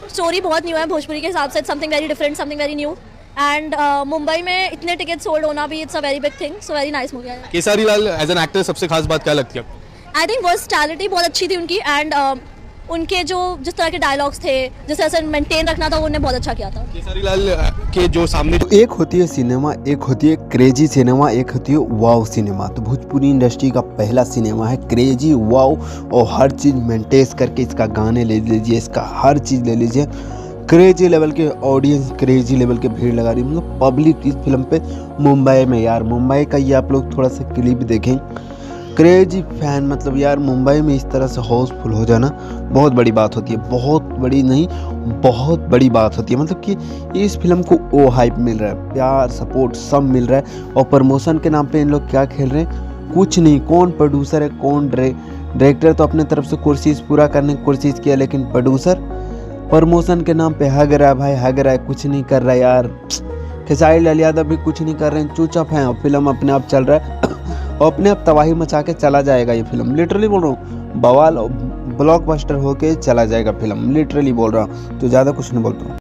Story बहुत new है भोजपुरी के हिसाब से, something very different, something very new. And Mumbai में इतने टिकट सोल्ड होना भी it's a very big thing, so very nice movie है। केसारी लाल एज एन एक्टर सबसे खास बात क्या लगती है आपको? आई थिंक वर्सटैलिटी बहुत अच्छी थी उनकी, एंड उनके जो जिस तरह के डायलॉग्स थे, जिस तरह से मेंटेन रखना था, उन्होंने बहुत अच्छा किया था। केसारी लाल के जो सामने तो एक होती है सिनेमा, एक होती है क्रेजी सिनेमा, एक होती है वाव सिनेमा। तो भोजपुरी इंडस्ट्री का पहला सिनेमा है क्रेजी वाव, और हर चीज़ मेंटेन करके इसका गाने ले लीजिए, इसका हर चीज़ ले लीजिए। क्रेजी लेवल के ऑडियंस, क्रेजी लेवल के भीड़ लगा रही, मतलब पब्लिक इस फिल्म पे मुंबई में। यार मुंबई का ये आप लोग थोड़ा सा क्लिप देखें, क्रेजी फैन, मतलब यार मुंबई में इस तरह से हाउसफुल हो जाना बहुत बड़ी बात होती है, बहुत बड़ी नहीं बहुत बड़ी बात होती है। मतलब कि इस फिल्म को ओ हाइप मिल रहा है, प्यार सपोर्ट सब मिल रहा है, और प्रमोशन के नाम पे इन लोग क्या खेल रहे हैं, कुछ नहीं। कौन प्रोड्यूसर है, कौन डायरेक्टर तो अपने तरफ से कोशिश पूरा करने की कोशिश किया, लेकिन प्रोड्यूसर प्रमोशन के नाम पे हग रहा है भाई, हग रहा है, कुछ नहीं कर रहा है यार। खेसारी लाल यादव भी कुछ नहीं कर रहे हैं, चुपचाप हैं, और फिल्म अपने आप चल रहा है और अपने आप तबाही मचा के चला जाएगा ये फिल्म। लिटरली बोल रहा हूँ, बवाल ब्लॉकबस्टर होके चला जाएगा फिल्म, लिटरली बोल रहा हूँ, तो ज़्यादा कुछ नहीं बोलता हूँ।